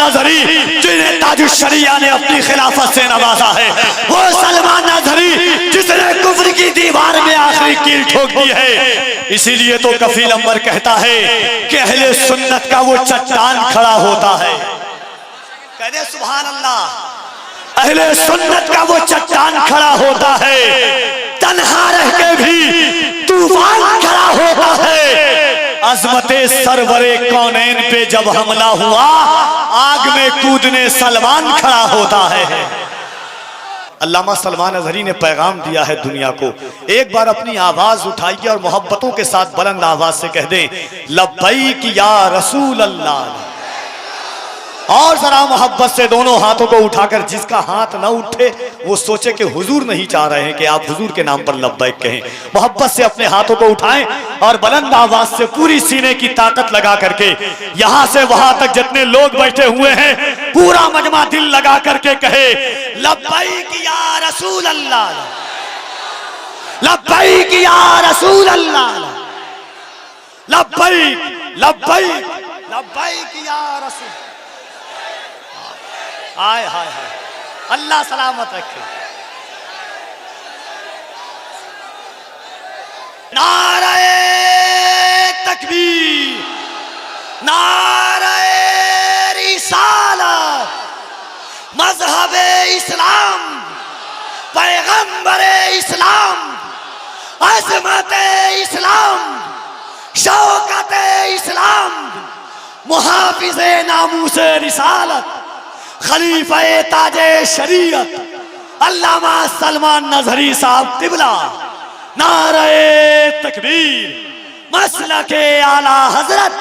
नजरी जिन्हें ताजुश्शरिया ने अपनी खिलाफत से नवाजा है, वो सलमान नजरी जिसने कुफ्र की दीवार में आखिरी कील ठोक दी है। इसीलिए तो कफील अंबर कहता है कि अहले सुन्नत का वो चट्टान खड़ा होता है। कहते सुभान अल्लाह। अहले सुन्नत का वो चट्टान खड़ा होता है, तन्हा रह के भी तूफान खड़ा होता है। अजमते सरवरे कौनैन पे जब हमला हुआ, आग में कूदने सलमान खड़ा होता है। अल्लामा सलमान अज़हरी ने पैगाम दिया है दुनिया को, एक बार अपनी आवाज उठाइए और मोहब्बतों के साथ बुलंद आवाज से कह दे, लब्बैक या रसूल अल्लाह। और जरा मोहब्बत से दोनों हाथों को उठाकर, जिसका हाथ ना उठे वो सोचे कि हुजूर नहीं चाह रहे हैं कि आप हुजूर के नाम पर लब्बैक कहें। मोहब्बत से अपने हाथों को उठाएं और बुलंद आवाज से पूरी सीने की ताकत लगा करके यहां से वहां तक जितने लोग बैठे हुए हैं, पूरा मजमा दिल लगा करके कहे, लब्बैक या रसूल अल्लाह, लब्बैक या रसूल अल्लाह, लब्बैक लब्बैक लब्बैक या रसूल। हाय हाय हाय, अल्लाह सलामत रखे। नारे तकबीर, नारे रिसालत, मजहबे इस्लाम, पैगंबरे इस्लाम, अज़मते इस्लाम, शौकते इस्लाम, मुहाफिज़े नामूसे रिसालत, खलीफे ताजे शरीयत, अल्लामा सलमान नजरी साहब तिबला। नारे तकबीर, मसलके आला हजरत,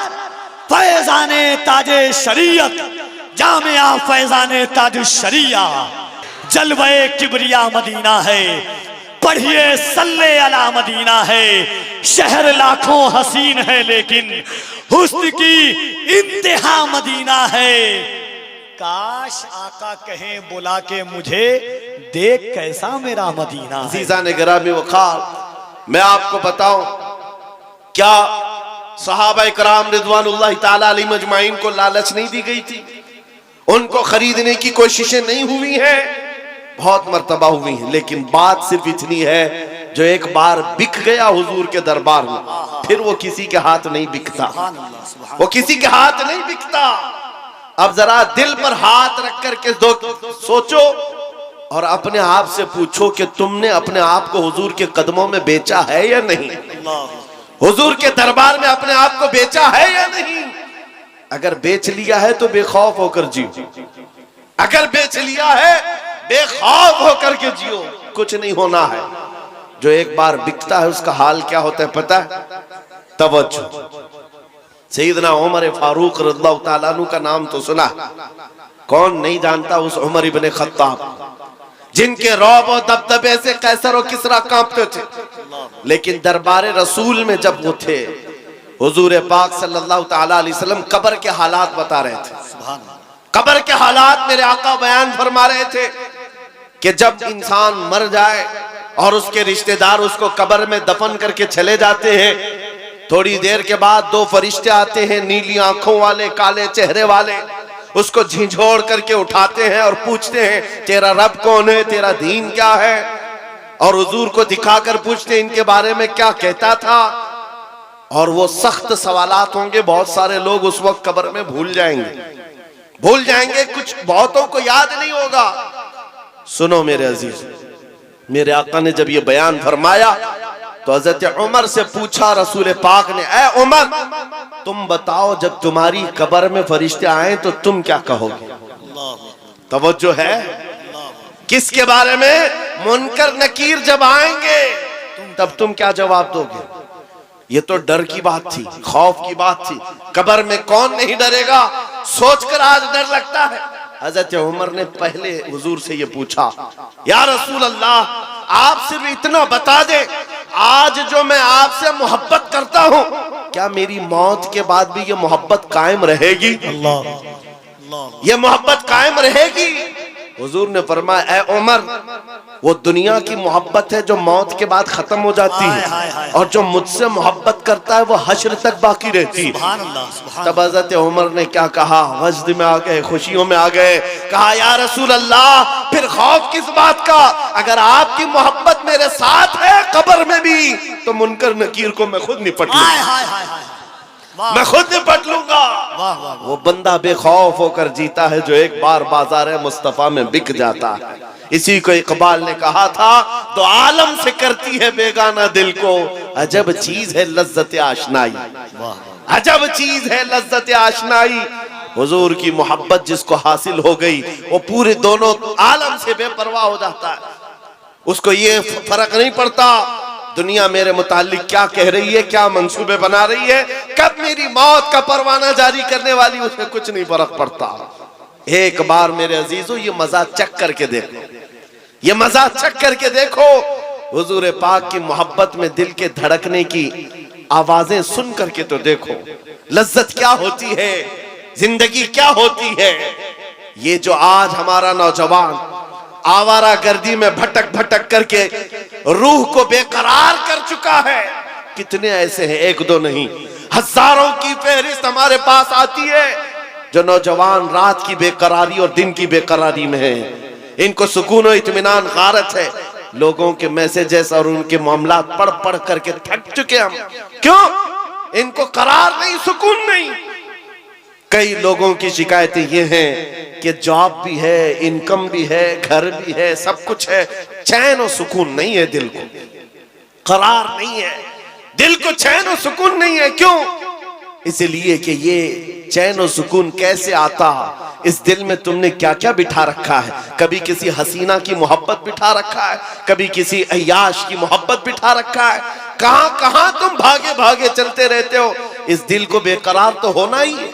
फैजाने ताजे शरीयत, जामिया फैजाने ताजुश्शरिया। जलवे किबरिया मदीना है, पढ़िए सल्ले अला मदीना है। शहर लाखों हसीन है लेकिन हुस्न की इंतहा मदीना है। काश आका कहें बुला के मुझे, देख कैसा मेरा मदीना है। अज़ीज़ान गिरामी वक़ार, मैं आपको बताऊं, क्या सहाबा इकराम रिज़वानुल्लाह ताला अलैहिम अजमाइन को लालच नहीं दी गई थी? उनको खरीदने की कोशिशें नहीं हुई हैं? बहुत मर्तबा हुई हैं, लेकिन बात सिर्फ इतनी है, जो एक बार बिक गया हुजूर के दरबार में, फिर वो किसी के हाथ नहीं बिकता, वो किसी के हाथ नहीं बिकता। अब जरा दिल पर हाथ रख करके सोचो और अपने आप से पूछो कि तुमने अपने आप को हुजूर के कदमों में बेचा है या नहीं? हुजूर के दरबार में अपने आप को बेचा है या नहीं? अगर बेच लिया है तो बेखौफ होकर जियो, अगर बेच लिया है बेखौफ होकर के जियो, कुछ नहीं होना है। जो एक बार बिकता है उसका हाल क्या होता है पता है? तवज्जो। सैयदना उमर फारूक रज़ियल्लाहु ताला अन्हु का नाम तो सुना, कौन नहीं जानता उस उमर इब्ने खत्ताब, जिनके रौब और दबदबे से कैसर और किसरा कांपते थे। लेकिन दरबार रसूल में जब वो थे, हुजूर पाक सल्लल्लाहु ताला अलैहि वसल्लम कब्र के हालात बता रहे थे। कब्र के हालात मेरे आका बयान फरमा रहे थे कि जब इंसान मर जाए और उसके रिश्तेदार उसको कब्र में दफन करके चले जाते हैं, थोड़ी देर के बाद दो फरिश्ते आते हैं, नीली आंखों वाले, काले चेहरे वाले, उसको झिझोड़ करके उठाते हैं और पूछते हैं तेरा रब कौन है, तेरा दीन क्या है, और हुजूर को दिखाकर पूछते हैं इनके बारे में क्या कहता था। और वो सख्त सवालात होंगे, बहुत सारे लोग उस वक्त कब्र में भूल जाएंगे, कुछ बहुतों को याद नहीं होगा। सुनो मेरे अजीज, मेरे आका ने जब ये बयान फरमाया तो हज़रत उमर से पूछा रसूल पाक ने, ऐ उमर तुम बताओ जब तुम्हारी कब्र में फरिश्ते आए तो तुम क्या कहोगे? तवज्जो है, किसके बारे में? मुनकर नकीर जब आएंगे तब तुम क्या जवाब दोगे? ये तो डर की बात थी, खौफ की बात थी। कब्र में कौन नहीं डरेगा, सोचकर आज डर लगता है। हज़रत उमर ने पहले हुजूर से ये पूछा, या रसूल अल्लाह आप सिर्फ इतना बता दे, आज जो मैं आपसे मोहब्बत करता हूँ, क्या मेरी मौत के बाद भी ये मोहब्बत कायम रहेगी? ये मोहब्बत कायम रहेगी? हुजूर ने फरमाया, ए उमर, वो दुनिया की मोहब्बत है जो मौत के बाद खत्म हो जाती है, और जो मुझसे मोहब्बत करता है वो हश्र तक बाकी रहती है। तब हज़रत उमर ने क्या कहा, वजद में आ गए, खुशियों में आ गए, कहा या रसूल अल्लाह, फिर खौफ किस बात का? अगर आपकी मोहब्बत मेरे साथ है कब्र में भी, तो मुनकर नकीर को मैं खुद निपट लूंगा, मैं खुद निपट लूंगा। वो बंदा बेखौफ होकर जीता है जो एक बार बाजार मुस्तफा में बिक जाता है। इसी को इकबाल ने कहा था, तो आलम से करती है बेगाना दिल को, अजब चीज है लज्जत आशनाई, अजब चीज है लज्जत आशनाई। हुजूर की मोहब्बत जिसको हासिल हो गई, वो पूरे दोनों आलम से बेपरवाह हो जाता है। उसको ये फर्क नहीं पड़ता दुनिया मेरे मुतालिक क्या कह रही है, क्या मंसूबे बना रही है, कब मेरी मौत का परवाना जारी करने वाली, उसमें कुछ नहीं फर्क पड़ता। एक बार मेरे अजीजों ये मजा चख करके देखो, ये मजा चख करके देखो। हुजूर पाक की मोहब्बत में दिल के धड़कने की आवाजें सुन करके तो देखो, लज्जत क्या होती है, जिंदगी क्या होती है। ये जो आज हमारा नौजवान आवारा गर्दी में भटक भटक करके रूह को बेकरार कर चुका है, कितने ऐसे हैं, एक दो नहीं, हजारों की फहरिस्त हमारे पास आती है जो नौजवान रात की बेकरारी और दिन की बेकरारी में है। इनको सुकून और इत्मीनान गारत है। लोगों के मैसेजेस और उनके मामलात पढ़ पढ़ करके थक चुके हम। क्यों? इनको करार नहीं, सुकून नहीं। कई लोगों की शिकायतें ये हैं कि जॉब भी है, इनकम भी है, घर भी है, सब कुछ है, चैन और सुकून नहीं है, दिल को करार नहीं है, दिल को चैन और सुकून नहीं है। क्यों? इसलिए कि ये चैन और सुकून कैसे आता, इस दिल में तुमने क्या क्या बिठा रखा है। कभी किसी हसीना की मोहब्बत बिठा रखा है, कभी किसी अय्याश की मोहब्बत बिठा रखा है, कहां कहां तुम भागे भागे चलते रहते हो। इस दिल को बेकरार तो होना ही है,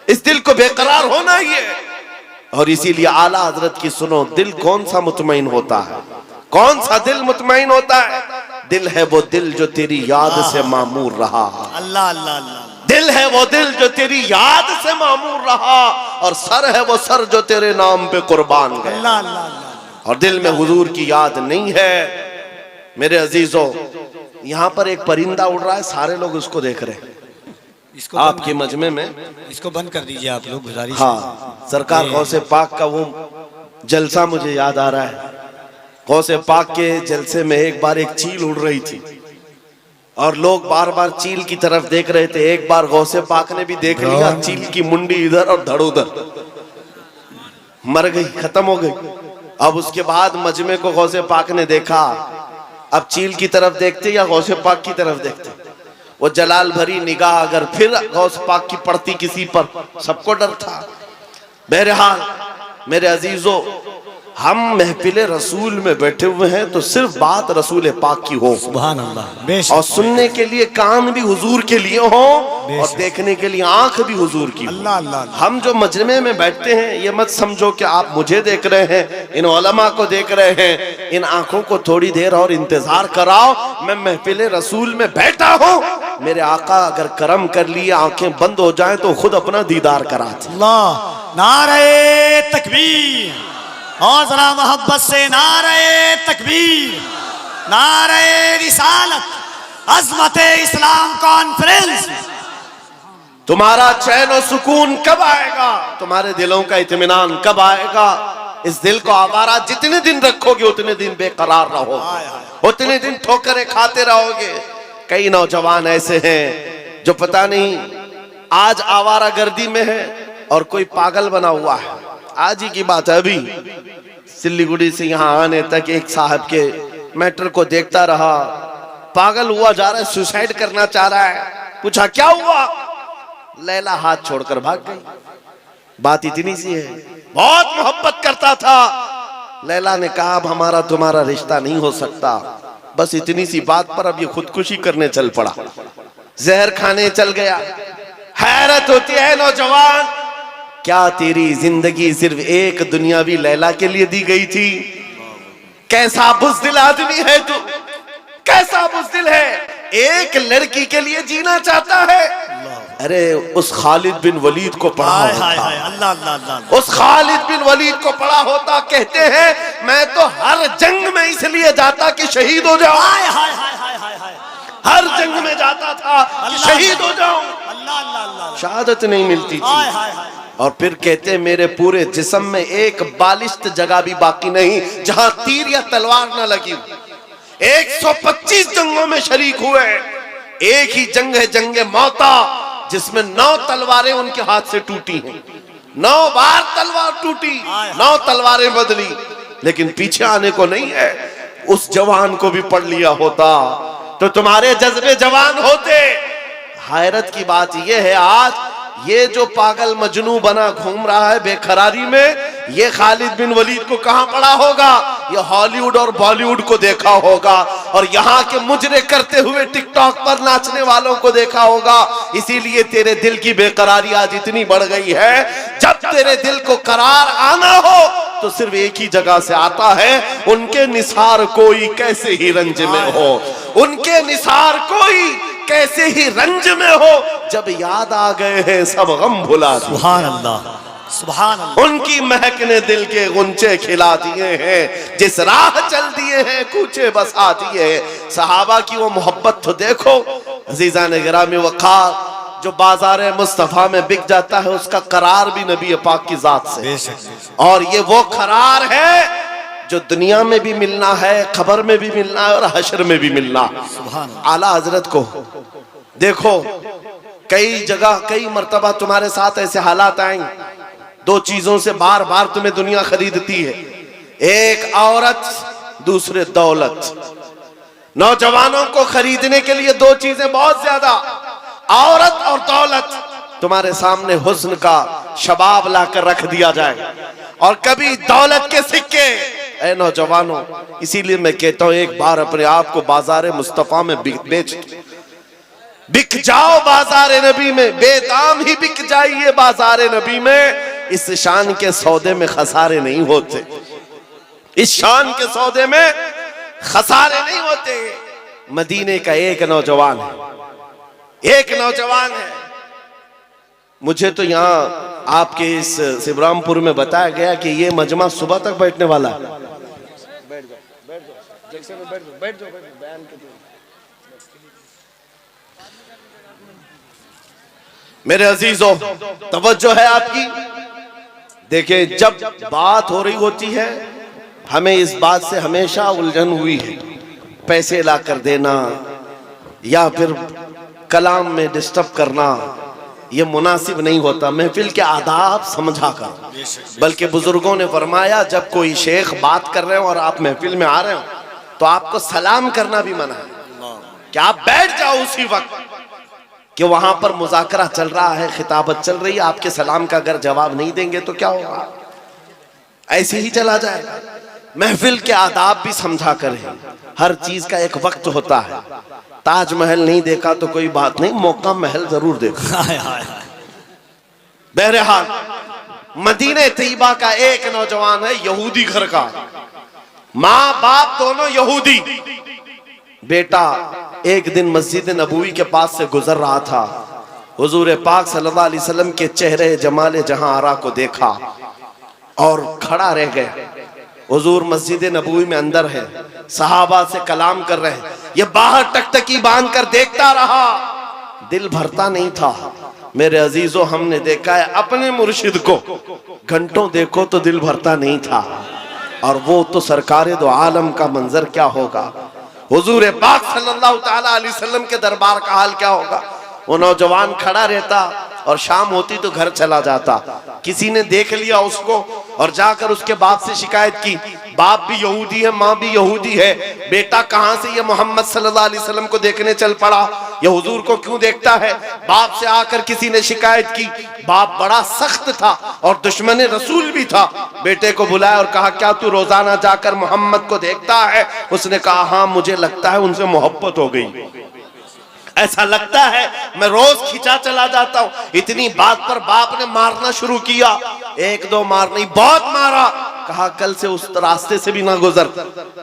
इस दिल को बेकरार होना ही है। और इसीलिए आला हजरत की सुनो, दिल कौन सा मुतमईन होता है, कौन सा दिल मुतमईन होता है? दिल है वो दिल जो तेरी याद से मामूर रहा। अल्लाह अल्लाह अल्लाह। दिल है वो दिल जो तेरी याद से मामूर रहा, और सर है वो सर जो तेरे नाम पे कुर्बान गए। अल्लाह अल्लाह अल्लाह। और दिल में हुजूर की याद नहीं है। मेरे अजीजों, यहाँ पर एक परिंदा उड़ रहा है, सारे लोग उसको देख रहे हैं। इसको आपके मजमे में इसको बंद कर दीजिए आप लोग, गुजारिश। हाँ, सरकार गौसे पाक का वो जलसा मुझे याद आ रहा है। गौसे पाक के जलसे में एक बार एक चील उड़ रही थी और लोग बार बार चील की तरफ देख रहे थे। एक बार गौसे पाक ने भी देख लिया, चील की मुंडी इधर और धड़ उधर, मर गई, खत्म हो गई। अब उसके बाद मजमे को गौसे पाक ने देखा। अब चील की तरफ देखते या गौसे पाक की तरफ देखते? वो जलाल भरी निगाह अगर फिर गौस पाक की पड़ती किसी पर, सबको डर था। बहरहाल मेरे अजीजों, हम महफिले रसूल में बैठे हुए हैं तो सिर्फ बात रसूल पाक की हो, सुभान अल्लाह, और सुनने के लिए कान भी हुजूर के लिए हो और देखने के लिए आंख भी हुजूर की। अल्लाह अल्लाह। हम जो मजमे में बैठते हैं, ये मत समझो कि आप मुझे देख रहे हैं, इन उलमा को देख रहे हैं। इन आंखों को थोड़ी देर और इंतजार कराओ, मैं महफिले रसूल में बैठा हूँ। मेरे आका अगर करम कर लिए, आंखें बंद हो जाएं तो खुद अपना दीदार कराते। अल्लाह, नारे तकबीर, और जरा मोहब्बत से नारे तकबीर, नारे रिसालत, अज़मत इस्लाम कॉन्फ्रेंस। तुम्हारा चैन और सुकून कब आएगा? तुम्हारे दिलों का इत्मीनान कब आएगा? इस दिल को आवारा जितने दिन रखोगे उतने दिन बेकरार रहोगे, उतने दिन ठोकरें खाते रहोगे। कई नौजवान ऐसे हैं जो पता नहीं आज आवारा गर्दी में है और कोई पागल बना हुआ है। आज ही की बात है, अभी सिल्लीगुड़ी से यहाँ आने तक एक साहब के मैटर को देखता रहा, पागल हुआ जा रहा है, सुसाइड करना चाह रहा है। पूछा क्या हुआ? लैला हाथ छोड़कर भाग गई। बात इतनी सी है, बहुत मोहब्बत करता था। लैला ने कहा अब हमारा तुम्हारा रिश्ता नहीं हो सकता। बस इतनी सी बात पर अब ये खुदकुशी करने चल पड़ा, जहर खाने चल गया। हैरत होती है नौजवान, क्या तेरी जिंदगी सिर्फ एक दुनियावी लैला के लिए दी गई थी? कैसा बुज़दिल आदमी है तू, कैसा बुज़दिल है, एक लड़की के लिए जीना चाहता है। अरे उस खालिद बिन वलीद को पढ़ा हाय होता, हाय हाय, अल्लाह अल्लाह अल्लाह। उस खालिद बिन वलीद को पढ़ा होता। कहते हैं मैं तो हर जंग में इसलिए जाता कि शहीद हो जाऊं, हाय हाय हाय हाय हाय हाय, हर जंग में जाता था कि शहीद हो जाऊं, अल्लाह अल्लाह अल्लाह, शहादत नहीं मिलती हाय थी। हाय हाय। और फिर कहते मेरे पूरे जिस्म में एक बालिश्त जगह भी बाकी नहीं जहां तीर या तलवार न लगी। 125 जंगों में शरीक हुए, एक ही जंग है जंग मौता, जिसमें 9 तलवारें उनके हाथ से टूटी हैं। 9 बार तलवार टूटी, 9 तलवारें बदली, लेकिन पीछे आने को नहीं है। उस जवान को भी पढ़ लिया होता तो तुम्हारे जज्बे जवान होते। हैरत की बात यह है, आज ये जो पागल मजनू बना घूम रहा है बेखरारी में, ये खालिद बिन वलीद को कहां पढ़ा होगा? ये हॉलीवुड और बॉलीवुड को देखा होगा, और यहाँ के मुजरे करते हुए टिकटॉक पर नाचने वालों को देखा होगा। इसीलिए तेरे दिल की बेकरारी आज इतनी बढ़ गई है। जब तेरे दिल को करार आना हो तो सिर्फ एक ही जगह से आता है, उनके निसार कोई कैसे ही रंज में हो, उनके निसार कोई कैसे ही रंज में हो। जब याद आ गए हैं सब गम भुला दिए, सुभान अल्लाह सुभान अल्लाह। उनकी महक ने दिल के गुंचे खिला दिए हैं, जिस राह चल दिए हैं कूचे बसा दिए हैं। सहाबा की वो मोहब्बत तो देखो अजीजान गिरामी वक़ार, जो बाजार मुस्तफा में बिक जाता है उसका करार भी नबी पाक की जात से, और ये वो करार है जो दुनिया में भी मिलना है, खबर में भी मिलना है और हशर में भी मिलना। आला हजरत को देखो, कई जगह कई मर्तबा तुम्हारे साथ ऐसे हालात आएंगे, 2 चीजों से बार बार तुम्हें दुनिया खरीदती है, एक औरत, दूसरे दौलत। नौजवानों को खरीदने के लिए 2 चीजें बहुत ज्यादा, औरत और दौलत। तुम्हारे सामने हुस्न का शबाब लाकर रख दिया जाए और कभी दौलत के सिक्के। ऐ नौजवानों, इसीलिए मैं कहता हूं एक बार अपने आप को बाजार मुस्तफा में बेच, बिक जाओ बाजार नबी में, बेदाम ही बिक जाइए बाजार नबी में। इस शान के सौदे में खसारे नहीं होते, इस शान के सौदे में खसारे नहीं होते। मदीने का एक नौजवान है, एक नौजवान है। मुझे तो यहाँ आपके इस शिवरामपुर में बताया गया कि ये मजमा सुबह तक बैठने वाला है। मेरे अजीजों, तवज्जो है आपकी। देखिए, जब बात हो रही होती है, हमें इस बात से हमेशा उलझन हुई है, पैसे ला कर देना या फिर कलाम में डिस्टर्ब करना, ये मुनासिब नहीं होता। महफिल के आदाब समझा कर, बल्कि बुजुर्गों ने फरमाया जब कोई शेख बात कर रहे हो और आप महफिल में आ रहे हो तो आपको सलाम करना भी मना है, कि आप बैठ जाओ उसी वक्त कि वहां पर मुज़ाकरा चल रहा है, खिताबत चल रही है, आपके सलाम का अगर जवाब नहीं देंगे तो क्या होगा, ऐसे ही चला जाएगा। महफिल के आदाब भी समझा करें, हर चीज का एक वक्त होता है। ताजमहल नहीं देखा तो कोई बात नहीं, मौका महल जरूर देखा। बहरहाल, मदीने तैयबा का एक नौजवान है, यहूदी घर का, माँ बाप दोनों यहूदी। बेटा एक दिन मस्जिद नबवी के पास से गुजर रहा था, हुजूर पाक सल्लल्लाहु अलैहि वसल्लम के चेहरे जमाले जहां आरा को देखा और खड़ा रह गए। हुजूर मस्जिद नबवी में अंदर है, सहाबा से कलाम कर रहे हैं, ये बाहर टकटकी बांध कर देखता रहा, दिल भरता नहीं था। मेरे अजीजों, हमने देखा है अपने मुर्शिद को, घंटों देखो तो दिल भरता नहीं था, और वो तो सरकारे दो आलम का मंजर क्या होगा, हुजूर पाक सल्लल्लाहु ताला अलैहि वसल्लम के दरबार का हाल क्या होगा। वो नौजवान खड़ा रहता और शाम होती तो घर चला जाता। किसी ने देख लिया उसको और जाकर उसके बाप से शिकायत की, बाप भी यहूदी है, माँ भी यहूदी है, बेटा कहाँ से ये मोहम्मद सल्लल्लाहु अलैहि वसल्लम को देखने चल पड़ा, ये हुजूर को क्यों देखता है। बाप से आकर किसी ने शिकायत की, बाप बड़ा सख्त था और दुश्मन रसूल भी था। बेटे को बुलाया और कहा, क्या तू रोजाना जाकर मोहम्मद को देखता है। उसने कहा, हाँ मुझे लगता है उनसे मोहब्बत हो गई, ऐसा लगता है, मैं रोज खिंचा चला जाता हूं। इतनी बात पर बाप ने मारना शुरू किया, 1-2 मार नहीं, बहुत मारा। कहा कल से उस रास्ते से भी ना गुजर।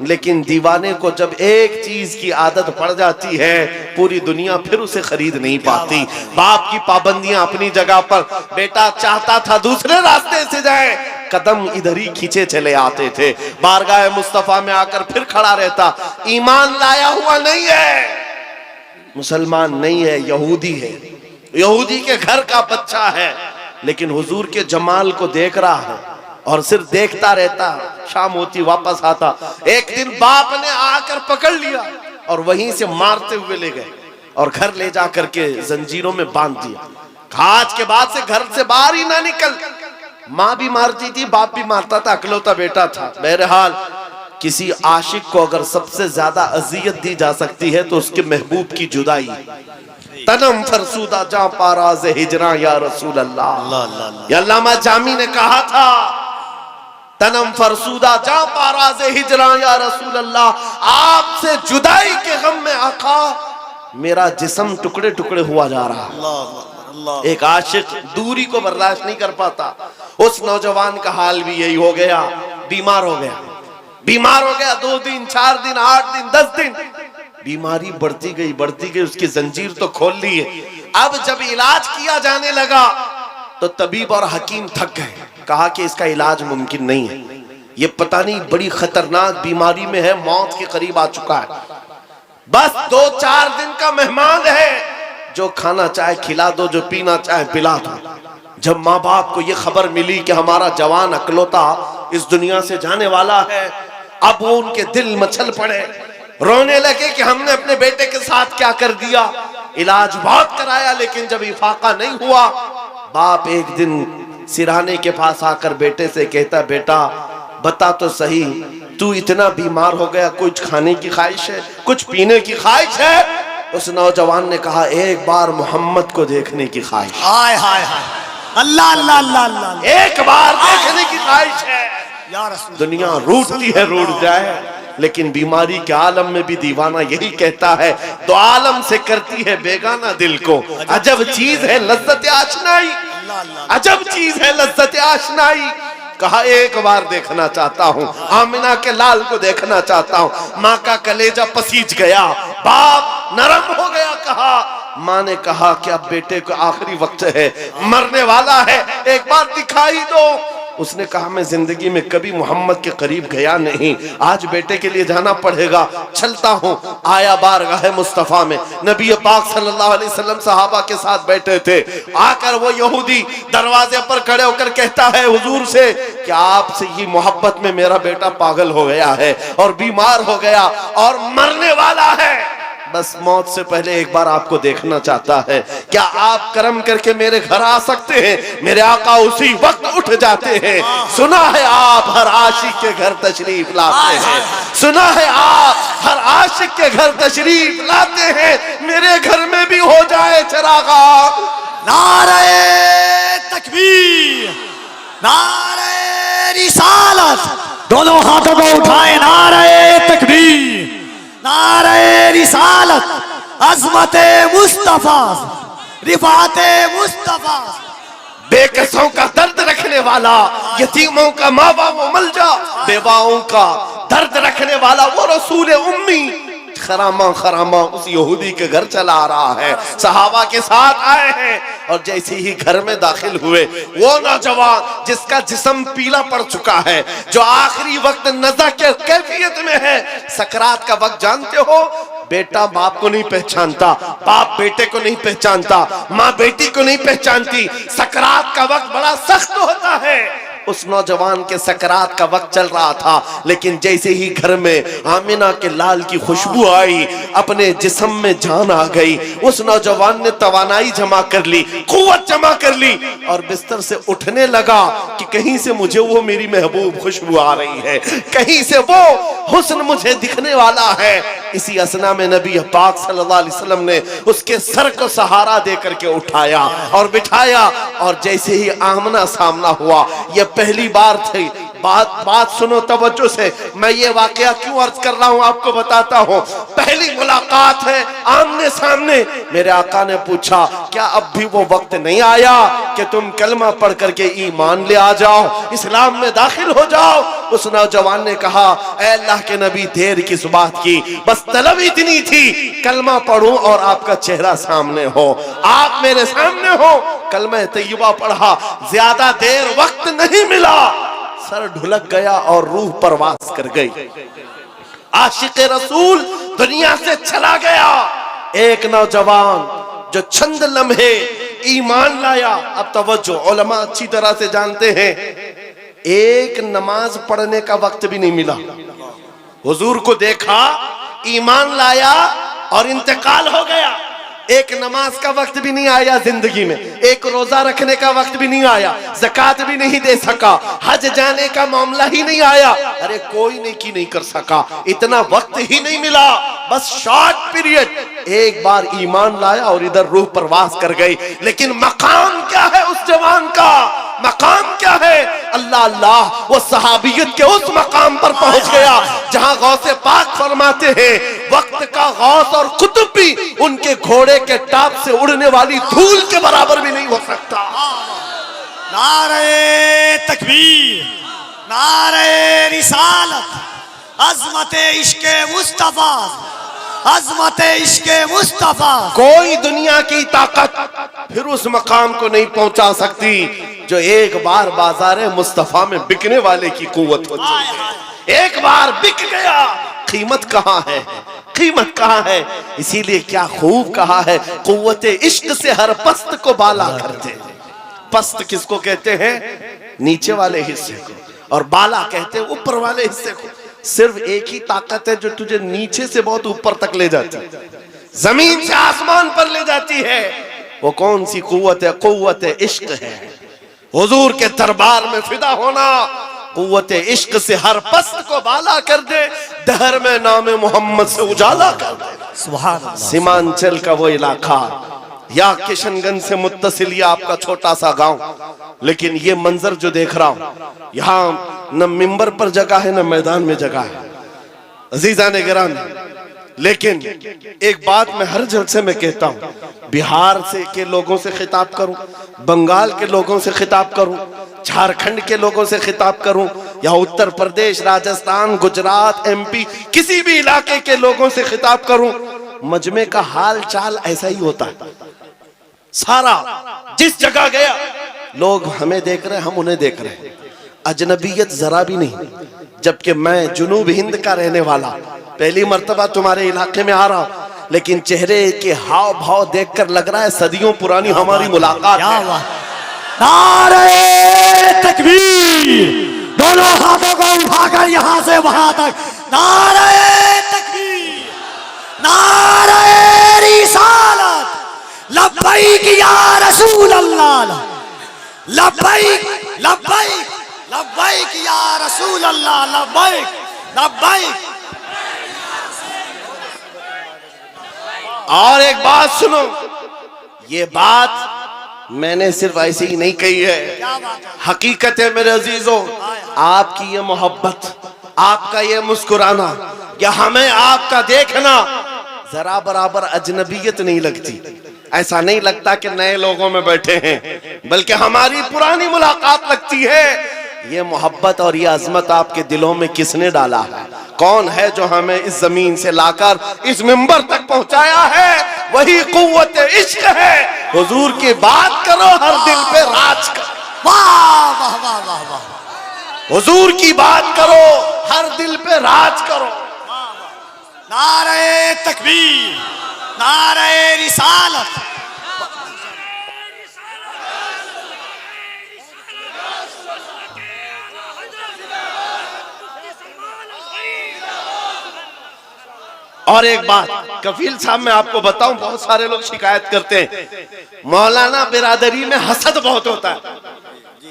लेकिन दीवाने को जब एक चीज की आदत पड़ जाती है पूरी दुनिया फिर उसे खरीद नहीं पाती। बाप की पाबंदियां अपनी जगह पर, बेटा चाहता था दूसरे रास्ते से जाए, कदम इधर ही खींचे चले आते थे। बारगाह मुस्तफा में आकर फिर खड़ा रहता, ईमान लाया हुआ नहीं है, मुसलमान नहीं है, यहूदी है, यहूदी के घर का बच्चा है, लेकिन हुजूर के जमाल को देख रहा है और सिर्फ देखता रहता। शाम होती वापस आता, एक दिन बाप ने आकर पकड़ लिया और वहीं से मारते हुए ले गए और घर ले जा करके जंजीरों में बांध दिया। आज के बाद से घर से बाहर ही ना निकल। माँ भी मारती थी, बाप भी मारता था, अकलौता बेटा था। बहरहाल किसी आशिक को अगर सबसे ज्यादा अजियत दी जा सकती है तो उसके महबूब की जुदाई। तनम फरसूदा जा पाराज़े हिजरा या रसूल अल्लाह। या अल्लामा जामी ने कहा था, तनम फरसूदा जा पाराज़े हिजरा या रसूल अल्लाह, आपसे जुदाई के गम में आका मेरा जिस्म टुकड़े टुकड़े हुआ जा रहा। एक आशिक दूरी को बर्दाश्त नहीं कर पाता। उस नौजवान का हाल भी यही हो गया, बीमार हो गया, बीमार हो गया। 2 दिन 4 दिन 8 दिन 10 दिन बीमारी बढ़ती गई, उसकी जंजीर तो खोल ली है। अब जब इलाज किया जाने लगा तो तबीब और हकीम थक गए, कहा कि इसका इलाज मुमकिन नहीं है, ये पता नहीं बड़ी खतरनाक बीमारी में है, मौत के करीब आ चुका है। बस 2-4 दिन का मेहमान है, जो खाना चाहे खिला दो, जो पीना चाहे पिला दो। जब माँ बाप को ये खबर मिली कि हमारा जवान अकलौता इस दुनिया से जाने वाला है, अब वो उनके दिल मचल पड़े, रोने लगे कि हमने अपने बेटे के साथ क्या कर दिया। इलाज बहुत कराया लेकिन जब इफाका नहीं हुआ, बाप एक दिन सिरहाने के पास आकर बेटे से कहता, बेटा बता तो सही, तू इतना बीमार हो गया, कुछ खाने की ख्वाहिश है, कुछ पीने की ख्वाहिश है? उस नौजवान ने कहा, एक बार मोहम्मद को देखने की ख्वाहिश। हाय हाय हाय, अल्लाह अल्लाह अल्लाह अल्लाह, एक बार देखने की ख्वाहिश है। या रसूल, दुनिया रूठती है, रूठ जाए, लेकिन बीमारी के आलम में भी दीवाना यही कहता है, दो आलम से करती है बेगाना दिल को, अजब चीज है लज्जत आशनाई, अजब चीज है लज्जत आशनाई। कहा एक बार देखना चाहता हूँ, आमिना के लाल को देखना चाहता हूँ। माँ का कलेजा पसीज गया, बाप नरम हो गया। कहा, माँ ने कहा कि अब बेटे को आखिरी वक्त है, मरने वाला है, एक बार दिखाई दो। उसने कहा, मैं जिंदगी में कभी मोहम्मद के करीब गया नहीं, आज बेटे के लिए जाना पड़ेगा, चलता हूँ। आया बारगाह मुस्तफा में, नबी पाक सल्लल्लाहु अलैहि वसल्लम सहाबा के साथ बैठे थे। आकर वो यहूदी दरवाजे पर खड़े होकर कहता है हुजूर से कि आपसे ही मोहब्बत में मेरा बेटा पागल हो गया है और बीमार हो गया और मरने वाला है, बस मौत से पहले एक बार आपको देखना चाहता है, क्या आप करम करके मेरे घर आ सकते हैं? मेरे आका उसी वक्त उठ जाते हैं। सुना है आप हर आशिक के घर तशरीफ लाते हैं, सुना है आप हर आशिक के घर तशरीफ लाते हैं, मेरे घर में भी हो जाए चरागा। नारे तकबीर, नारे रिसालत, दोनों हाथों को उठाए, नारे तकबीर, नारे रिसालत, अज़मते मुस्तफा, रिफाते मुस्तफा। बेकसों का दर्द रखने वाला, यतीमों का माँ बाप मलजा, बेवाओं का दर्द रखने वाला वो रसूल उम्मी खरामा खरामा उस यहूदी के घर चला आ रहा है। सहाबा के साथ आए हैं और जैसे ही घर में दाखिल हुए, वो नौजवान जिसका जिस्म पीला पड़ चुका है, जो आखिरी वक्त नज़ा के कैफियत में है, सकरात का वक्त जानते हो, बेटा बाप को नहीं पहचानता, बाप बेटे को नहीं पहचानता, माँ बेटी को नहीं पहचानती। सकरात का वक्त बड़ा सख्त होता है। उस नौजवान के सकरात का वक्त चल रहा था, लेकिन जैसे ही घर में आमिना के लाल की खुशबू आई, अपने जिस्म में जान आ गई। उस नौजवान ने तवानाई जमा कर ली, कुव्वत जमा कर ली और बिस्तर से उठने लगा कि कहीं से मुझे वो मेरी महबूब खुशबू आ रही है, कहीं से वो हुस्न मुझे दिखने वाला है। इसी असना में नबी पाक सल्लल्लाहु अलैहि वसल्लम ने उसके सर को सहारा दे करके उठाया और बिठाया, और जैसे ही आमना सामना हुआ, यह पहली बार थी बात सुनो तवज्जो से। मैं ये वाकया क्यों अर्ज कर रहा हूँ आपको बताता हूँ। पहली मुलाकात है आमने सामने। मेरे आका ने पूछा क्या अब भी वो वक्त नहीं आया कि तुम कलमा पढ़ करके ईमान ले आ जाओ, इस्लाम में दाखिल हो जाओ। उस नौजवान ने कहा ऐ अल्लाह के नबी देर किस बात की, बस तलब इतनी थी कलमा पढ़ूं और आपका चेहरा सामने हो, आप मेरे सामने हो। कलमा तैयबा पढ़ा, ज्यादा देर वक्त नहीं मिला, सर ढुलक गया और रूह परवास कर गई। आशिक रसूल दुनिया से चला गया। एक नौजवान जो चंद लम्हे ईमान लाया। अब तवज्जो, उलमा अच्छी तरह से जानते हैं एक नमाज पढ़ने का वक्त भी नहीं मिला। हुजूर को देखा, ईमान लाया और इंतकाल हो गया। एक नमाज का वक्त भी नहीं आया जिंदगी में, एक रोजा रखने का वक्त भी नहीं आया, ज़कात भी नहीं दे सका, हज जाने का मामला ही नहीं आया। अरे कोई नेकी नहीं कर सका, इतना वक्त ही नहीं मिला, बस शॉर्ट पीरियड। एक बार ईमान लाया और इधर रूह परवास कर गई। लेकिन मकाम क्या है उस जवान का, मकाम क्या है? अल्लाह अल्लाह, वो सहाबियत के उस मकाम पर पहुंच गया जहां गौसे पाक फरमाते हैं वक्त का गौस और कुतुब भी उनके घोड़े के टाप से उड़ने वाली धूल के बराबर भी नहीं हो सकता। नारे तकबीर, नारे रिसालत, अज़मते इश्क़े मुस्तफा, अज़मते इश्क़े मुस्तफा। कोई दुनिया की ताकत फिर उस मकाम को नहीं पहुंचा सकती जो एक बार बाजारे मुस्तफा में बिकने वाले की कुव्वत होती है। एक बार बिक गया, कीमत कहाँ है, कीमत कहाँ है? इसीलिए क्या खूब कहा है, कुव्वत इश्क से हर पस्त को बाला कर दे। पस्त किसको कहते हैं? नीचे वाले हिस्से को, और बाला कहते हैं ऊपर वाले हिस्से को। सिर्फ एक ही ताकत है जो तुझे नीचे से बहुत ऊपर तक ले जाती है, जमीन से आसमान पर ले जाती है। वो कौन सी कुव्वत है? कुव्वत इश्क है। हुजूर के दरबार में फिदा होना कुव्वत इश्क से हर पस्त को बाला कर दे, दहर में नाम मोहम्मद से उजाला कर दे। सुभान अल्लाह। सीमांचल का वो इलाका या किशनगंज से मुत्तसिल या आपका छोटा सा गांव, लेकिन ये मंजर जो देख रहा हूं, यहाँ न मिंबर पर जगह है न मैदान में जगह है। अजीजा ने गिरामी, लेकिन एक बात मैं हर जलसे में कहता हूँ, बिहार से के लोगों से खिताब करूं, बंगाल के लोगों से खिताब करूं, झारखंड के लोगों से खिताब करूं, या उत्तर प्रदेश, राजस्थान, गुजरात, एमपी, किसी भी इलाके के लोगों से खिताब करूं, मजमे का हाल चाल ऐसा ही होता है। सारा जिस जगह गया लोग हमें देख रहे हैं, हम उन्हें देख रहे हैं, अजनबियत जरा भी नहीं। जबकि मैं जुनूब हिंद का रहने वाला, पहली मर्तबा तुम्हारे इलाके में आ रहा हूं, लेकिन चेहरे के हाव भाव देखकर लग रहा है सदियों पुरानी हमारी मुलाकात है। नारे तकबीर, दोनों हाथों को उठाकर यहां से वहां तक नारे तकबीर, नारे रिसालत, लब्बैक या रसूल अल्लाह, लब्बैक लब्बैक लब्बैक या रसूल अल्लाह, लब्बैक लब्बैक। और एक बात सुनो, ये बात मैंने सिर्फ ऐसे ही नहीं कही है, हकीकत है मेरे अजीजों। आपकी ये मोहब्बत, आपका ये मुस्कुराना, या हमें आपका देखना जरा बराबर अजनबियत नहीं लगती। ऐसा नहीं लगता कि नए लोगों में बैठे हैं, बल्कि हमारी पुरानी मुलाकात लगती है। ये मोहब्बत और ये अजमत आपके दिलों में किसने डाला है? कौन है जो हमें इस जमीन से लाकर इस मिंबर तक पहुंचाया है? वही कुव्वत इश्क है। हुजूर की बात करो, हर दिल पे राज करो। वाह वाह वाह वाह वाह। हुजूर की बात करो, हर दिल पे राज करो। नारे तकबीर, नारे रिसालत। और एक बात कफील साहब मैं आपको बताऊं, बहुत सारे लोग शिकायत करते हैं मौलाना बिरादरी में हसद बहुत होता है।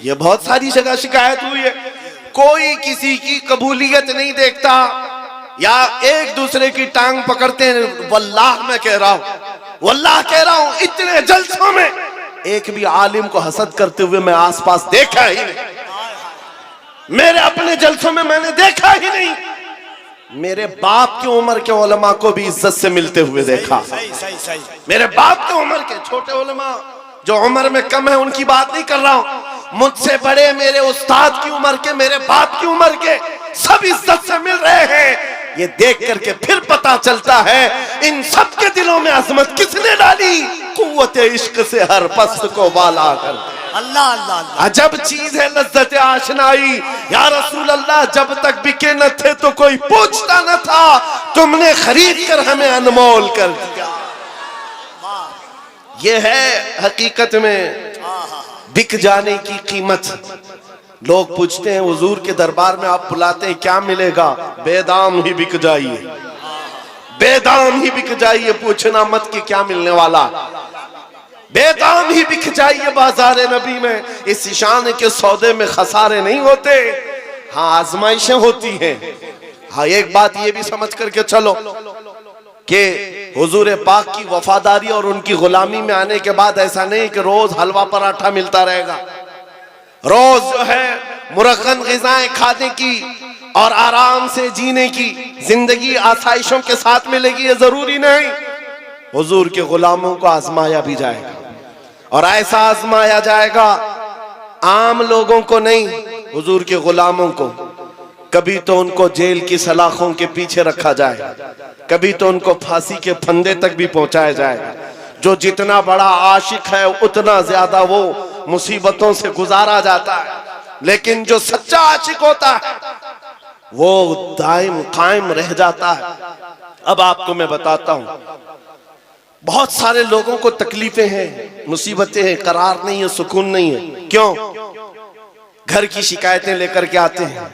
ये बहुत सारी जगह शिकायत हुई है, कोई किसी की कबूलियत नहीं देखता, या एक दूसरे की टांग पकड़ते हैं। वल्लाह मैं कह रहा हूं, वल्लाह कह रहा हूं, इतने जलसों में एक भी आलिम को हसद करते हुए मैं आसपास देखा ही नहीं। मेरे अपने जलसों में मैंने देखा ही नहीं। मेरे बाप की उम्र के उलमा को भी इज्जत से मिलते हुए देखा। मेरे बाप की उम्र के छोटे उलमा जो उम्र में कम है उनकी बात नहीं कर रहा हूं, मुझसे बड़े मेरे उस्ताद की उम्र के, मेरे बाप की उम्र के सब इज्जत से मिल रहे हैं। ये देख करके फिर पता चलता है इन सब के दिलों में अजमत किसने डाली, कुव्वत इश्क से हर पस्त को वाला कर। अल्लाह अल्लाह अल्लाह। अजब चीज है लज्जत आशनाई। या रसूल अल्लाह, जब तक बिके न थे तो कोई पूछता न था, तुमने खरीद कर हमें अनमोल कर दिया। ये है हकीकत में बिक जाने की कीमत। लोग पूछते हैं हुजूर के दरबार में आप बुलाते हैं क्या मिलेगा, बेदाम ही बिक जाइए, बेदाम ही बिक जाइए, पूछना मत कि क्या मिलने वाला, बेदाम ही बिक जाइए बाजार नबी में। इस शान के सौदे में खसारे नहीं होते, हाँ आजमाइशें होती हैं। हाँ एक बात ये भी समझ करके चलो कि हुजूर पाक की वफादारी और उनकी गुलामी में आने के बाद ऐसा नहीं कि रोज हलवा पराठा मिलता रहेगा, रोज जो है मुरक्कन ग़िज़ाएं खाने की और आराम से जीने की जिंदगी आसाइशों के साथ मिलेगी, ये जरूरी नहीं। हुजूर के गुलामों को आजमाया भी जाएगा और ऐसा आजमाया जाएगा, आम लोगों को नहीं, हुजूर के गुलामों को। कभी तो उनको जेल की सलाखों के पीछे रखा जाएगा, कभी तो उनको फांसी के फंदे तक भी पहुंचाया जाएगा। जो जितना बड़ा आशिक है उतना ज्यादा वो मुसीबतों से गुजारा जाता है, लेकिन जो सच्चा आशिक होता है वो दायम कायम रह जाता है। अब आपको मैं बताता हूं, बहुत सारे लोगों को तकलीफें हैं, मुसीबतें हैं, करार नहीं है, सुकून नहीं है। क्यों? घर की शिकायतें लेकर के आते हैं,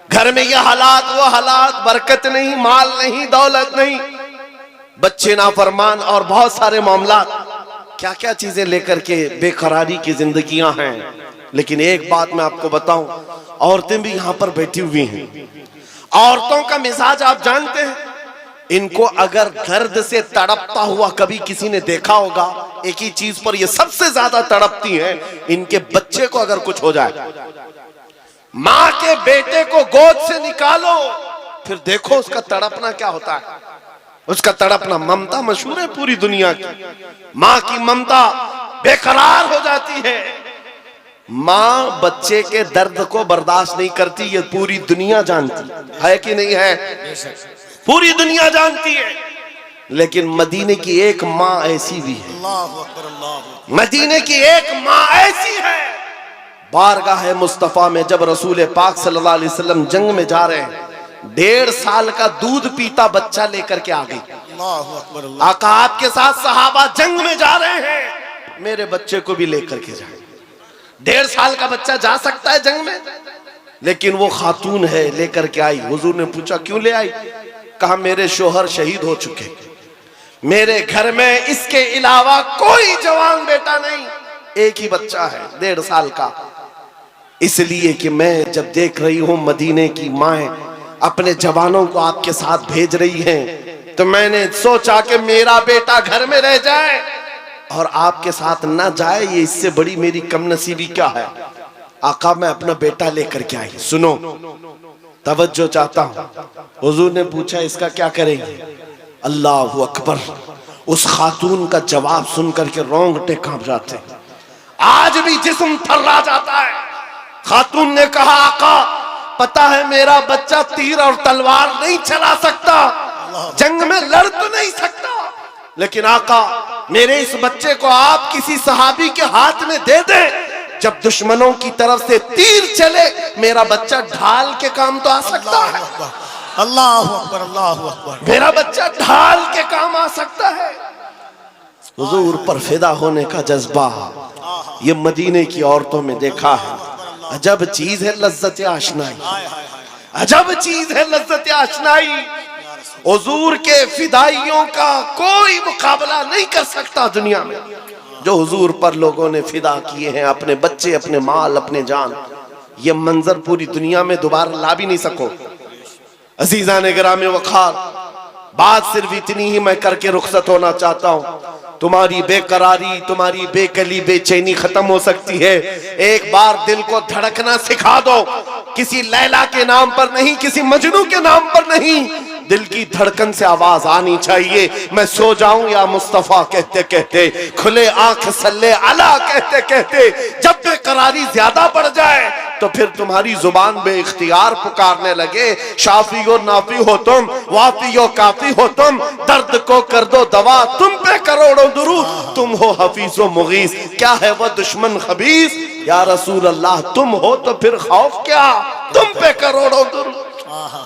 घर में ये हालात वो हालात, बरकत नहीं, माल नहीं, दौलत नहीं, बच्चे नाफरमान और बहुत सारे मामला, क्या क्या चीजें लेकर के बेकरारी की जिंदगियां हैं। लेकिन एक बात मैं आपको बताऊं, औरतें भी यहां पर बैठी हुई हैं। औरतों का मिजाज आप जानते हैं, इनको अगर दर्द से तड़पता हुआ कभी किसी ने देखा होगा, एक ही चीज पर ये सबसे ज्यादा तड़पती हैं, इनके बच्चे को अगर कुछ हो जाए। माँ के बेटे को गोद से निकालो, फिर देखो उसका तड़पना क्या होता है। उसका तड़पना, ममता मशहूर है पूरी दुनिया की, माँ की ममता बेकरार हो जाती है। माँ बच्चे के दर्द को बर्दाश्त नहीं करती, ये पूरी दुनिया जानती है कि नहीं है, पूरी दुनिया जानती है। लेकिन मदीने की एक माँ ऐसी भी है, मदीने की एक माँ ऐसी है, बारगाह मुस्तफा में जब रसूल पाक सल्लल्लाहु अलैहि वसल्लम जंग में जा रहे हैं, 1.5 साल का दूध पीता बच्चा लेकर के आ गई। आका आपके साथ सहाबा जंग में जा रहे हैं, मेरे बच्चे को भी लेकर के जाए। 1.5 साल का बच्चा जा सकता है जंग में, लेकिन वो खातून है, लेकर के आई। हुजूर ने पूछा क्यों ले आई? कहा मेरे शोहर शहीद हो चुके, मेरे घर में इसके अलावा कोई जवान बेटा नहीं, एक ही बच्चा है 1.5 साल का। इसलिए कि मैं जब देख रही हूं मदीने की माएं अपने जवानों को आपके साथ भेज रही हैं, तो मैंने सोचा कि मेरा बेटा घर में रह जाए और आपके साथ ना जाए, ये इससे बड़ी मेरी कमनसीबी क्या है। आका मैं अपना बेटा लेकर के आई। सुनो, तवज्जो चाहता हूं। हुजूर ने पूछा इसका क्या करेंगे? अल्लाह अकबर। उस खातून का जवाब सुनकर के रोंगटे कांप जाते, आज भी जिस्म थर्रा जाता है। खातून ने कहा आका पता है मेरा बच्चा तीर और तलवार नहीं चला सकता, जंग में लड़ तो नहीं सकता, लेकिन आका मेरे इस बच्चे को आप किसी सहाबी के हाथ में दे दें, जब दुश्मनों की तरफ से तीर चले मेरा बच्चा ढाल के काम तो आ सकता है। अल्लाह अकबर, अल्लाह अकबर। मेरा बच्चा ढाल के काम आ सकता है। हुजूर पर फिदा होने का जज्बा ये मदीने की औरतों में देखा है। अजब चीज है लज्जत आशनाई, अजब चीज है लज्जत आशनाई। हुजूर के फिदाइयों का कोई मुकाबला नहीं कर सकता दुनिया में। जो हुजूर पर लोगों ने फिदा किए हैं, अपने बच्चे, अपने माल, अपने जान, ये मंजर पूरी दुनिया में दोबारा ला भी नहीं सको। अजीजा ने गिरामे वखार, बात सिर्फ इतनी ही मैं करके रुखसत होना चाहता हूं। तुम्हारी बेकरारी, तुम्हारी बेकली, बेचैनी खत्म हो सकती है। एक बार दिल को धड़कना सिखा दो किसी लैला के नाम पर नहीं, किसी मजनू के नाम पर नहीं, दिल की धड़कन से आवाज आनी चाहिए। मैं सो जाऊं या मुस्तफा कहते कहते, खुले आंख सल्ले अला कहते कहते, जब बेकरारी ज्यादा बढ़ जाए तो फिर तुम्हारी जुबान बेइख्तियार पुकारने लगे, शाफी और नाफी हो तुम, वाफी और काफी हो तुम, दर्द को कर दो दवा, तुम पे करोड़ों दुरूद, तुम हो हफीज व मुगीस, क्या है वह दुश्मन खबीस, या रसूल अल्लाह तुम हो तो फिर खौफ क्या, तुम पे करोड़ों दुरूद।